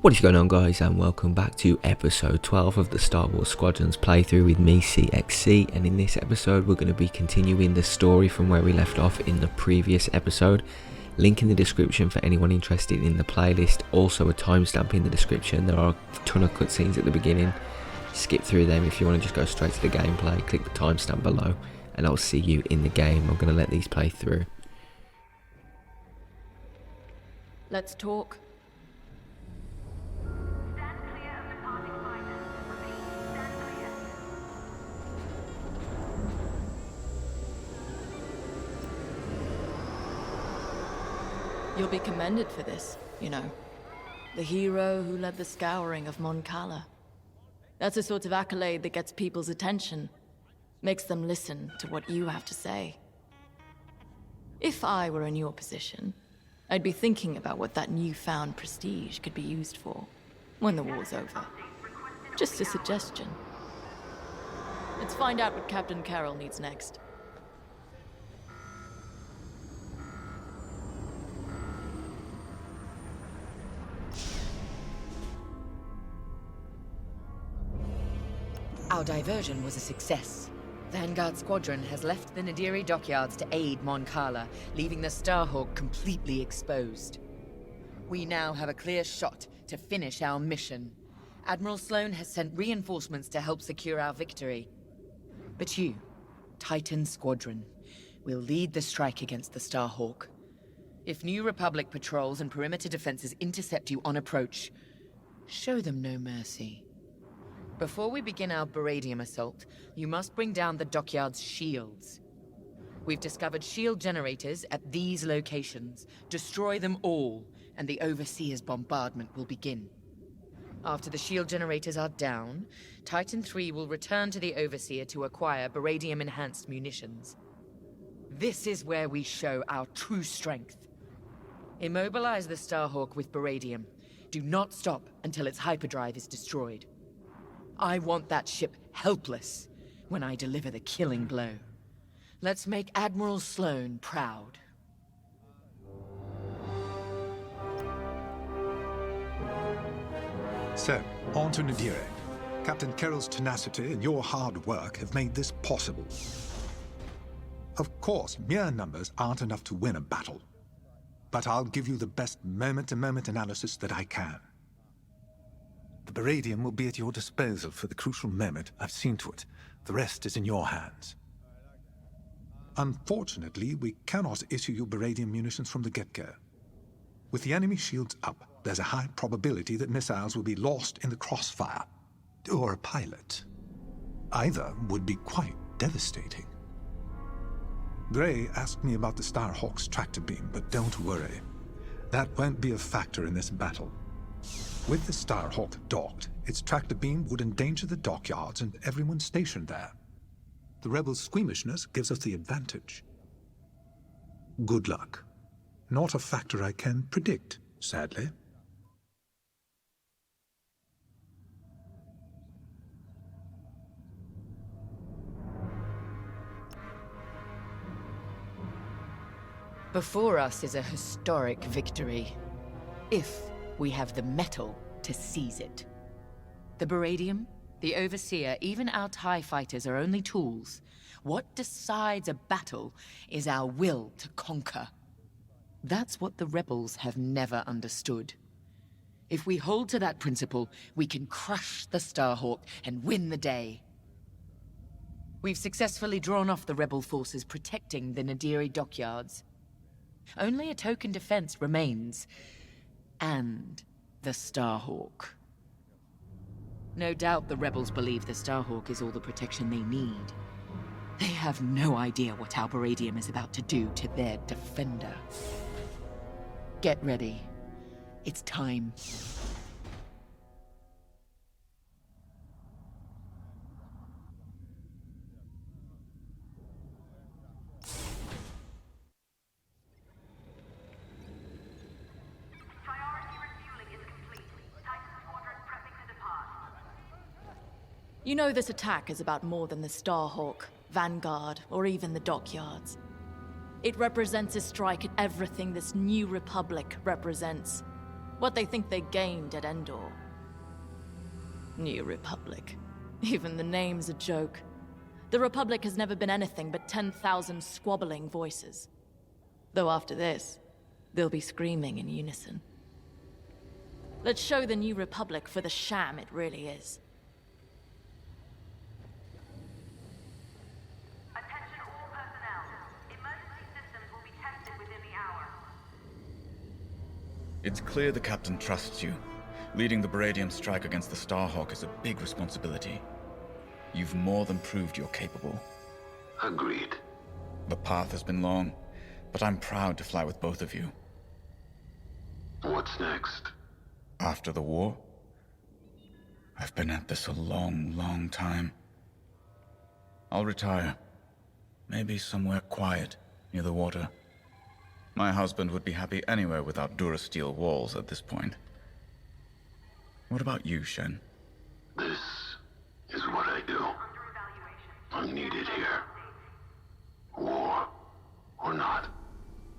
What is going on, guys, and welcome back to episode 12 of the Star Wars Squadrons playthrough with me, cxc, and in this episode we're going to be continuing the story from where we left off in the previous episode. Link in the description for anyone interested in the playlist, also a timestamp in the description. There are a ton of cutscenes at the beginning, skip through them if you want to just go straight to the gameplay. Click the timestamp below and I'll see you in the game. I'm going to let these play through. Let's talk. You'll be commended for this, you know. The hero who led the scouring of Mon Cala. That's a sort of accolade that gets people's attention. Makes them listen to what you have to say. If I were in your position, I'd be thinking about what that newfound prestige could be used for when the war's over. Just a suggestion. Let's find out what Captain Carroll needs next. Our diversion was a success. Vanguard Squadron has left the Nadiri dockyards to aid Mon Cala, leaving the Starhawk completely exposed. We now have a clear shot to finish our mission. Admiral Sloane has sent reinforcements to help secure our victory. But you, Titan Squadron, will lead the strike against the Starhawk. If New Republic patrols and perimeter defenses intercept you on approach, show them no mercy. Before we begin our Baradium assault, you must bring down the dockyard's shields. We've discovered shield generators at these locations. Destroy them all, and the Overseer's bombardment will begin. After the shield generators are down, Titan III will return to the Overseer to acquire Baradium-enhanced munitions. This is where we show our true strength. Immobilize the Starhawk with Baradium. Do not stop until its hyperdrive is destroyed. I want that ship helpless when I deliver the killing blow. Let's make Admiral Sloane proud. So, on to Nadiri. Captain Carroll's tenacity and your hard work have made this possible. Of course, mere numbers aren't enough to win a battle. But I'll give you the best moment-to-moment analysis that I can. The Baradium will be at your disposal for the crucial moment. I've seen to it. The rest is in your hands. Unfortunately, we cannot issue you Baradium munitions from the get-go. With the enemy shields up, there's a high probability that missiles will be lost in the crossfire. Or a pilot. Either would be quite devastating. Gray asked me about the Starhawk's tractor beam, but don't worry. That won't be a factor in this battle. With the Starhawk docked, its tractor beam would endanger the dockyards and everyone stationed there. The Rebel squeamishness gives us the advantage. Good luck. Not a factor I can predict, sadly. Before us is a historic victory. If we have the metal to seize it. The Baradium, the Overseer, even our TIE fighters are only tools. What decides a battle is our will to conquer. That's what the Rebels have never understood. If we hold to that principle, we can crush the Starhawk and win the day. We've successfully drawn off the Rebel forces protecting the Nadiri dockyards. Only a token defense remains. And the Starhawk. No doubt the Rebels believe the Starhawk is all the protection they need. They have no idea what our Baradium is about to do to their defender. Get ready. It's time. You know this attack is about more than the Starhawk, Vanguard, or even the dockyards. It represents a strike at everything this new Republic represents. What they think they gained at Endor. New Republic. Even the name's a joke. The Republic has never been anything but 10,000 squabbling voices. Though after this, they'll be screaming in unison. Let's show the New Republic for the sham it really is. Attention all personnel. Emergency systems will be tested within the hour. It's clear the captain trusts you. Leading the Baradium strike against the Starhawk is a big responsibility. You've more than proved you're capable. Agreed. The path has been long, but I'm proud to fly with both of you. What's next? After the war? I've been at this a long, long time. I'll retire. Maybe somewhere quiet, near the water. My husband would be happy anywhere without Durasteel walls at this point. What about you, Shen? This is what I do. I'm needed here. War or not.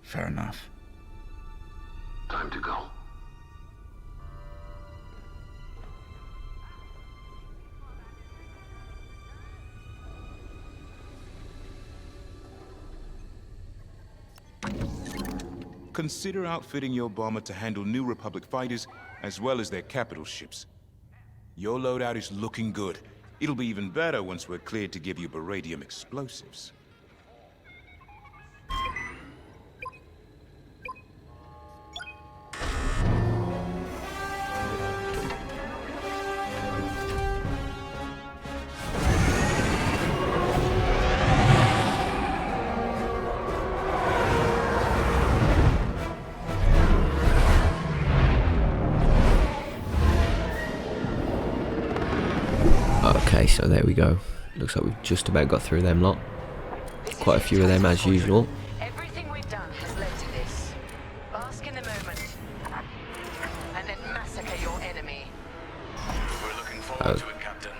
Fair enough. Time to go. Consider outfitting your bomber to handle New Republic fighters as well as their capital ships. Your loadout is looking good. It'll be even better once we're cleared to give you Baradium explosives. Okay, so there we go. Looks like we've just about got through them lot. Quite a few of them as usual. Everything we've done has led to this. Bask in the moment. And then massacre your enemy. We're looking forward to it, Captain.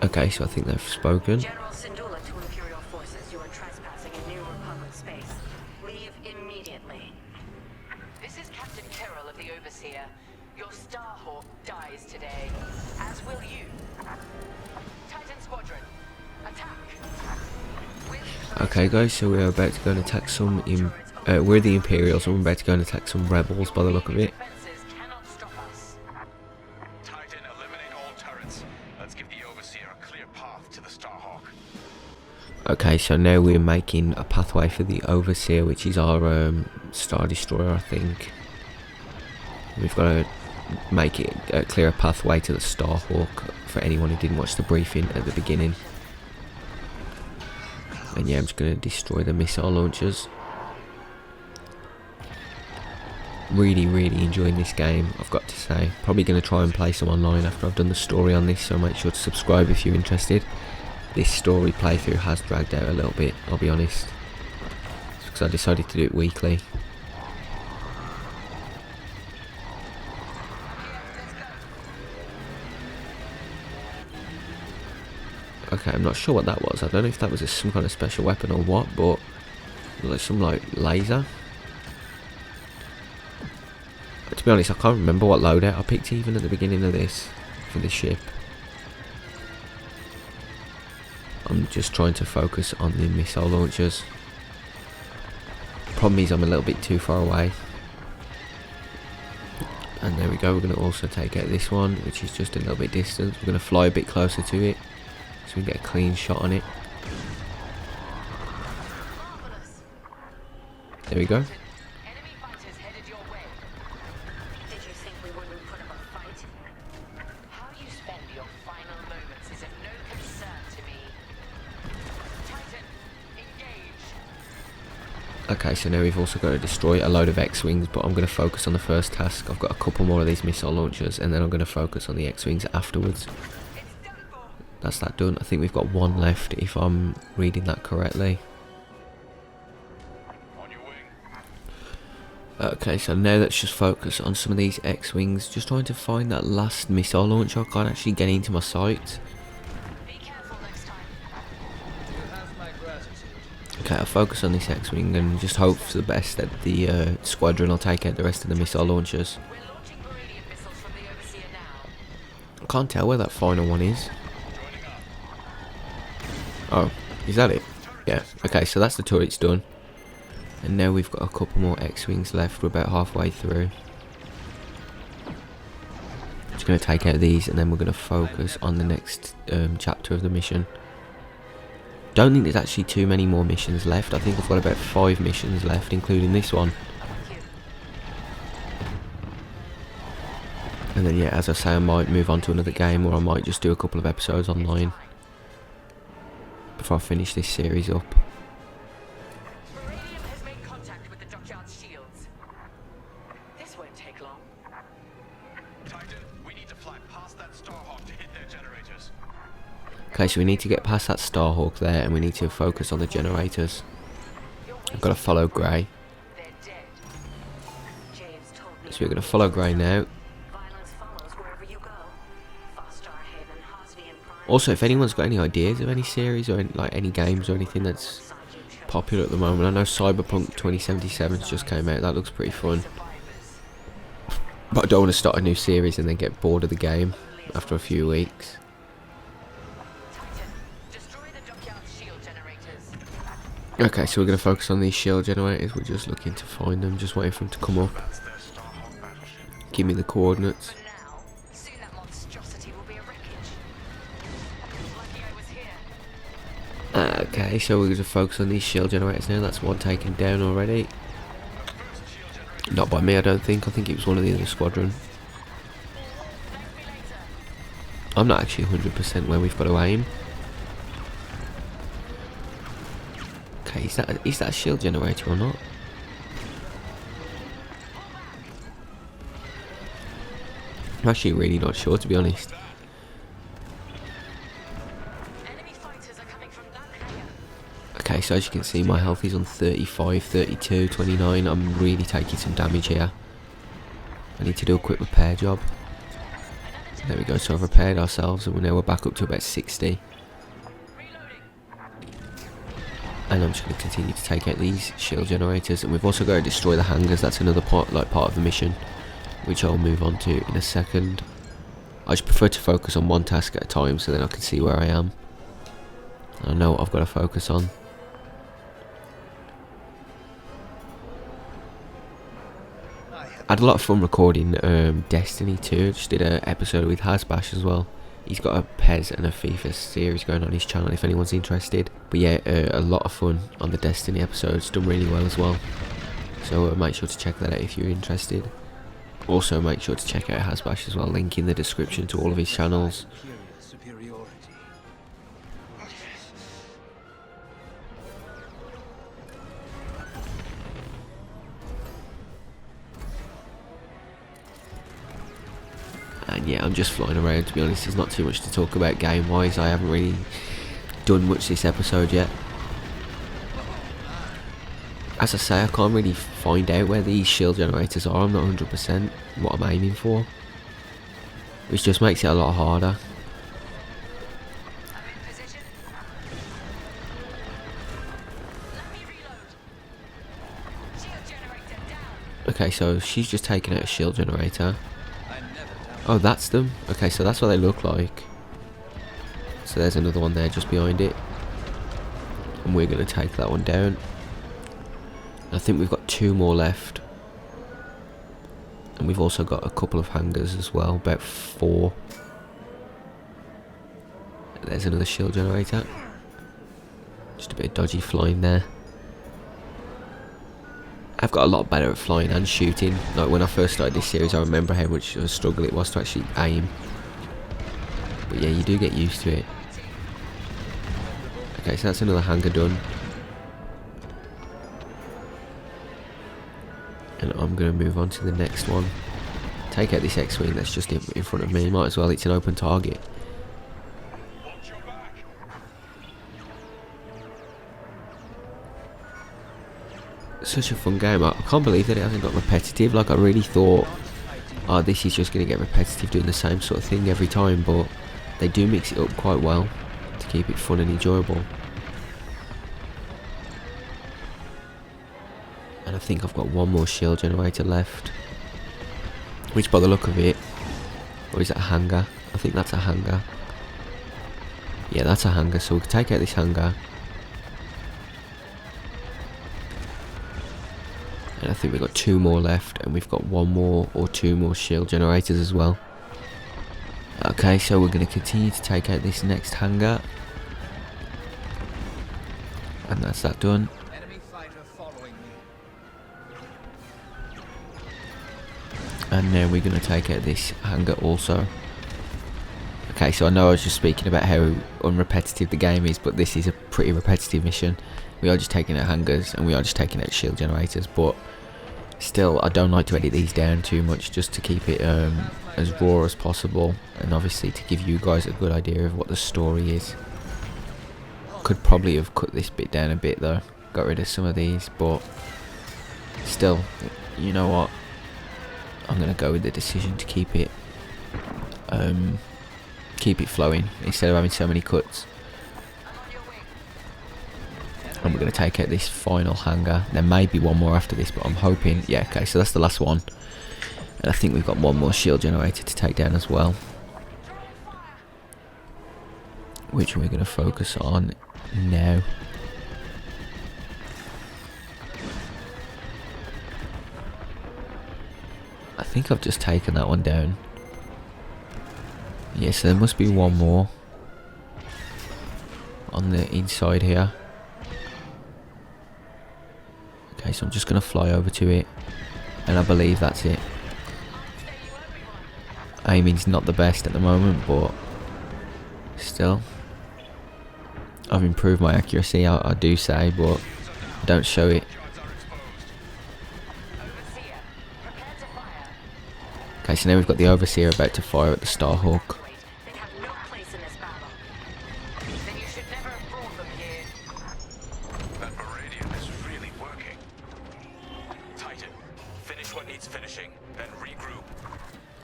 Okay, so I think they've spoken. General Syndulla to Imperial forces, you are trespassing in New Republic space. Leave immediately. This is Captain Carroll of the Overseer. Your Starhawk dies today, as will you. Titan Squadron, attack! Okay guys, so we're about to go and attack some, we're the Imperials, so we're about to go and attack some rebels by the look of it. Defenses cannot stop us. Titan, eliminate all turrets. Let's give the Overseer a clear path to the Starhawk. Okay, so now we're making a pathway for the Overseer, which is our Star Destroyer, I think. We've got to make it a clear pathway to the Starhawk for anyone who didn't watch the briefing at the beginning. And yeah, I'm just going to destroy the missile launchers. Really enjoying this game, I've got to say. Probably going to try and play some online after I've done the story on this, so make sure to subscribe if you're interested. This story playthrough has dragged out a little bit, I'll be honest. It's because I decided to do it weekly. Okay, I'm not sure what that was. I don't know if that was some kind of special weapon or what, but like some like laser. To be honest, I can't remember what loadout I picked even at the beginning of this for this ship. I'm just trying to focus on the missile launchers. Problem is I'm a little bit too far away. And there we go, we're going to also take out this one, which is just a little bit distant. We're going to fly a bit closer to it, so we can get a clean shot on it. There we go. Enemy fighters headed your way. Did you think we wouldn't put up a fight? How you spend your final moments is of no concern to me. Titan, engage. Okay, so now we've also got to destroy a load of X-Wings, but I'm going to focus on the first task. I've got a couple more of these missile launchers, and then I'm going to focus on the X-Wings afterwards. That's that done. I think we've got one left, if I'm reading that correctly. On your wing. Okay, so now let's just focus on some of these X-Wings. Just trying to find that last missile launcher. I can't actually get into my sight. Be careful next time. Okay, I'll focus on this X-Wing and just hope for the best that the squadron will take out the rest of the missile launchers. I can't tell where that final one is. Oh, is that it? Yeah, okay, so that's the turret's done. And now we've got a couple more X-Wings left, we're about halfway through. Just going to take out these and then we're going to focus on the next chapter of the mission. Don't think there's actually too many more missions left. I think I've got about 5 missions left, including this one. And then yeah, as I say, I might move on to another game, or I might just do a couple of episodes online before I finish this series up. Beryllium has made contact with the dockyard shields. This won't take long. Titan, we need to fly past that Starhawk to hit their generators. Okay, so we need to get past that Starhawk there, and we need to focus on the generators. I've got to follow Grey. They're dead. James told me. So we're going to follow Grey now. Violence follows wherever you go. Star Haven, Hosni, and Prime. Also, if anyone's got any ideas of any series or any games or anything that's popular at the moment, I know Cyberpunk 2077's just came out. That looks pretty fun. But I don't want to start a new series and then get bored of the game after a few weeks. Destroy the dockyard shield generators. Okay, so we're going to focus on these shield generators. We're just looking to find them, just waiting for them to come up. Give me the coordinates. For now, soon that monstrosity will be a wreckage. Lucky I was here. Okay, so we're going to focus on these shield generators now. That's one taken down already. Not by me, I don't think. I think it was one of the other squadron. I'm not actually 100% where we've got to aim. Okay, is that a shield generator or not? I'm actually really not sure, to be honest. Enemy fighters are coming from that hangar. Okay, so as you can see, my health is on 35, 32, 29. I'm really taking some damage here. I need to do a quick repair job. There we go, so I've repaired ourselves and now we're back up to about 60. And I'm just going to continue to take out these shield generators, and we've also got to destroy the hangars. That's another part of the mission, which I'll move on to in a second. I just prefer to focus on one task at a time so then I can see where I am. I know what I've got to focus on. I had a lot of fun recording Destiny 2. Just did an episode with Hasbash as well. He's got a PES and a FIFA series going on his channel if anyone's interested. But yeah, a lot of fun on the Destiny episodes, done really well as well. So make sure to check that out if you're interested. Also make sure to check out Hasbash as well, link in the description to all of his channels. And yeah, I'm just flying around, to be honest. There's not too much to talk about game wise. I haven't really done much this episode yet. As I say, I can't really find out where these shield generators are. I'm not 100% what I'm aiming for, which just makes it a lot harder. I'm in position. Let me reload. Shield generator down. Okay, so she's just taken out a shield generator. Oh, that's them. Okay, so that's what they look like. So there's another one there just behind it. And we're going to take that one down. I think we've got 2 more left. And we've also got a couple of hangars as well, about 4. There's another shield generator. Just a bit of dodgy flying there. I've got a lot better at flying and shooting. Like when I first started this series, I remember how much of a struggle it was to actually aim. But yeah, you do get used to it. Okay, so that's another hangar done. And I'm going to move on to the next one. Take out this X-Wing that's just in front of me. Might as well, it's an open target. Such a fun game. I can't believe that it hasn't got repetitive. Like I really thought, oh, this is just going to get repetitive doing the same sort of thing every time, but they do mix it up quite well to keep it fun and enjoyable. And I think I've got one more shield generator left. Which by the look of it, or is it a hangar? I think that's a hangar. Yeah, that's a hangar, so we can take out this hangar. And I think we've got 2 more left, and we've got 1 more or 2 more shield generators as well. Okay, so we're going to continue to take out this next hangar. And that's that done. And now we're going to take out this hangar also. Okay, so I know I was just speaking about how unrepetitive the game is, but this is a pretty repetitive mission. We are just taking out hangars and we are just taking out shield generators, but still I don't like to edit these down too much, just to keep it as raw as possible, and obviously to give you guys a good idea of what the story is. Could probably have cut this bit down a bit though, got rid of some of these, but still, you know what, I'm gonna go with the decision to keep it flowing instead of having so many cuts. And we're going to take out this final hangar. There may be one more after this, but I'm hoping, yeah, okay, so that's the last one. And I think we've got one more shield generator to take down as well, which we're going to focus on now. I think I've just taken that one down. Yeah, so there must be one more on the inside here. Okay, so I'm just going to fly over to it, and I believe that's it. Aiming's not the best at the moment, but still, I've improved my accuracy, I do say, but I don't show it. Okay, so now we've got the Overseer about to fire at the Starhawk.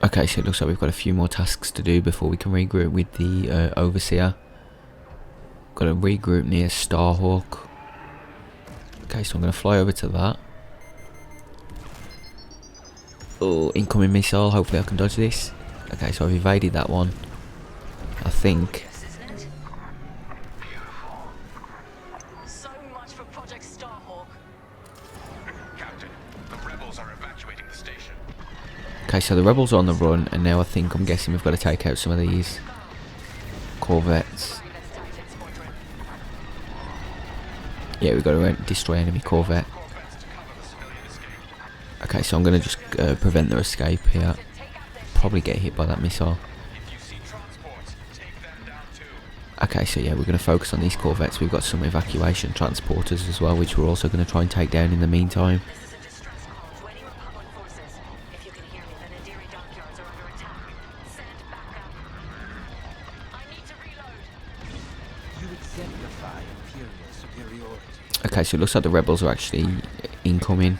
Okay, so it looks like we've got a few more tasks to do before we can regroup with the Overseer. Got to regroup near Starhawk. Okay, so I'm going to fly over to that. Oh, incoming missile. Hopefully I can dodge this. Okay, so I've evaded that one, I think. So much for Project Starhawk. Captain, the rebels are evacuating the station. Okay, so the rebels are on the run, and now I'm guessing we've got to take out some of these corvettes. Yeah, we've got to destroy enemy corvette. Okay, so I'm going to just prevent their escape here. Probably get hit by that missile. Okay, so yeah, we're going to focus on these corvettes. We've got some evacuation transporters as well, which we're also going to try and take down in the meantime. Okay, so it looks like the rebels are actually incoming.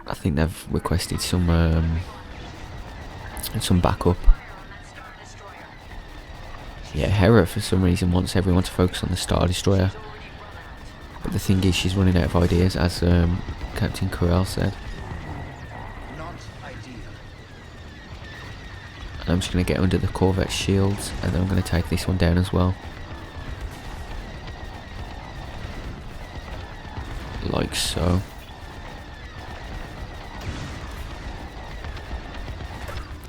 I think they've requested some backup. Yeah, Hera for some reason wants everyone to focus on the Star Destroyer, but the thing is, she's running out of ideas, as Captain Corell said. And I'm just going to get under the corvette shields, and then I'm going to take this one down as well. Like so.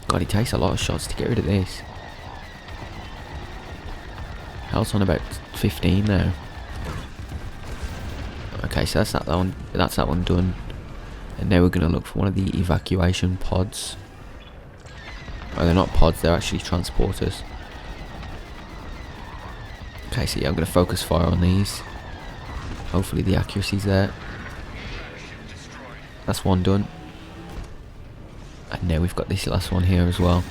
God, it takes a lot of shots to get rid of this. Health's on about 15 now. Okay, so that's that one. That's that one done. And now we're going to look for one of the evacuation pods. Oh, they're not pods, they're actually transporters. Okay, so yeah, I'm going to focus fire on these. Hopefully the accuracy's there. That's one done. And now we've got this last one here as well.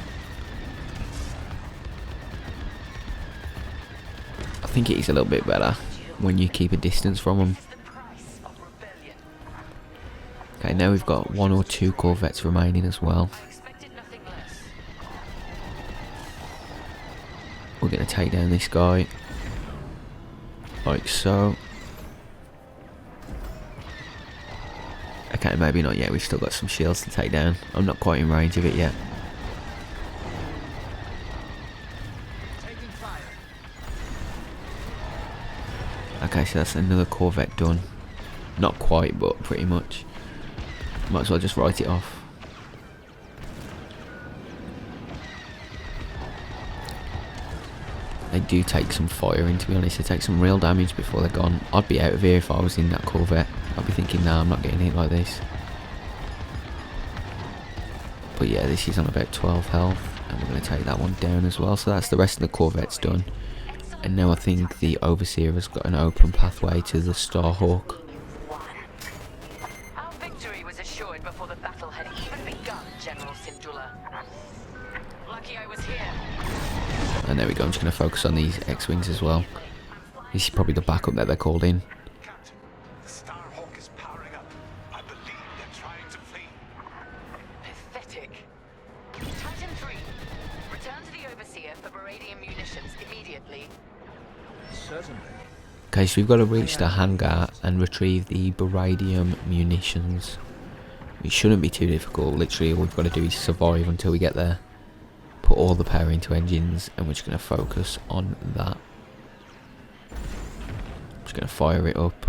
I think it is a little bit better when you keep a distance from them. Okay, now we've got 1 or 2 corvettes remaining as well. We're going to take down this guy, like so. Okay, maybe not yet. We've still got some shields to take down. I'm not quite in range of it yet. Okay, so that's another corvette done. Not quite, but pretty much. Might as well just write it off. They do take some firing, to be honest. They take some real damage before they're gone. I'd be out of here if I was in that corvette. I'd be thinking, nah, I'm not getting hit like this. But yeah, this is on about 12 health, and we're going to take that one down as well. So that's the rest of the corvettes done. And now I think the Overseer has got an open pathway to the Starhawk. Our victory was assured before the battle had even begun, General Syndulla. Lucky I was here. And there we go, I'm just going to focus on these X-Wings as well. This is probably the backup that they're called in. Captain, the Starhawk is powering up. I believe they're trying to flee. Pathetic. Titan 3, return to the Overseer for Baradian munitions immediately. Certainly. Okay, so we've got to reach the hangar and retrieve the Baradium munitions. It shouldn't be too difficult. Literally all we've got to do is survive until we get there. Put all the power into engines, and we're just going to focus on that. Just going to fire it up.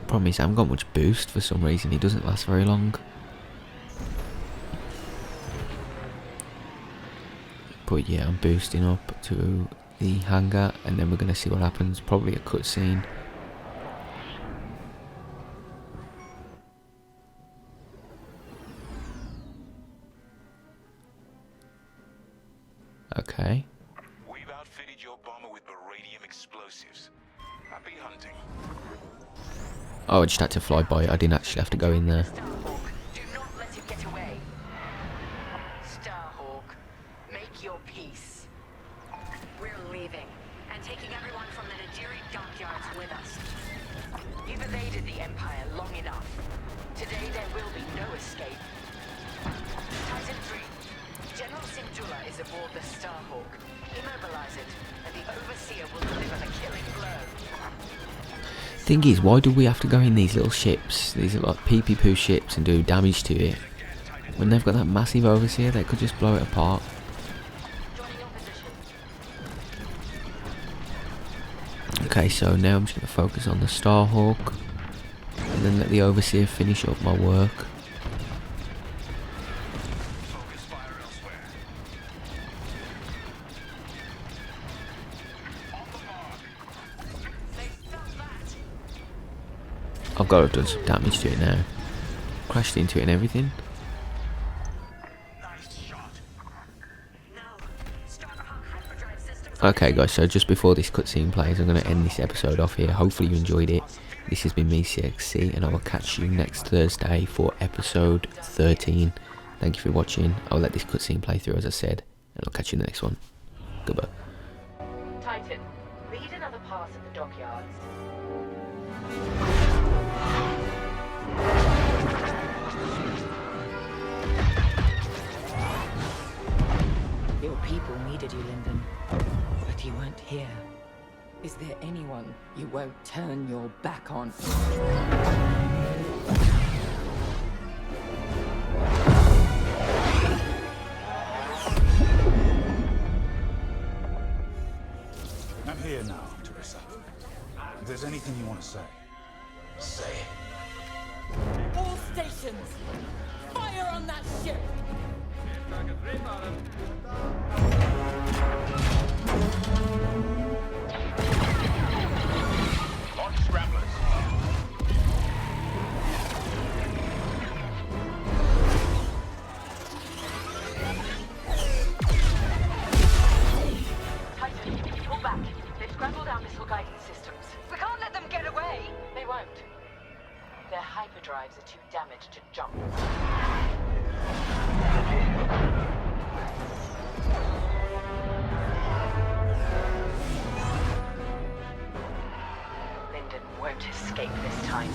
Problem is I haven't got much boost for some reason. It doesn't last very long. But yeah, I'm boosting up to the hangar, and then we're going to see what happens. Probably a cutscene. Okay. We've outfitted your bomber with baradium explosives. Happy hunting. Oh, I just had to fly by it. I didn't actually have to go in there. Starhawk, do not let it get away. Starhawk, make your peace. We're leaving, and taking everyone from the Nadiri dockyards with us. You've evaded the Empire long enough. Today there will be no escape. Titan 3, General Syndulla is aboard the Starhawk. Immobilize it, and the Overseer will deliver the killing blow. Thing is, why do we have to go in these little ships? These are like pee-poo ships and do damage to it. When they've got that massive Overseer, they could just blow it apart. Joining your position. Okay, so now I'm just going to focus on the Starhawk. And then let the Overseer finish up my work. Focus fire elsewhere. On the mark. They felt that. I've got to have done some damage to it now. Crashed into it and everything. Nice shot. No. Starhawk hyperdrive systems. Okay guys, so just before this cutscene plays, I'm going to end this episode off here. Hopefully you enjoyed it. This has been me, cxc, and I will catch you next Thursday for episode 13. Thank you for watching. I'll let this cutscene play through as I said, and I'll catch you in the next one. Goodbye. Titan, lead another pass at the dockyards. Your people needed you, Lyndon, but you weren't here. Is there anyone you won't turn your back on? I'm here now, Terisa. If there's anything you want to say, say it. All stations! Fire on that ship! Launch scramblers. Titan, pull back. They've scrambled our missile guidance systems. We can't let them get away! They won't. Their hyperdrives are too damaged to jump. Lyndon won't escape this time.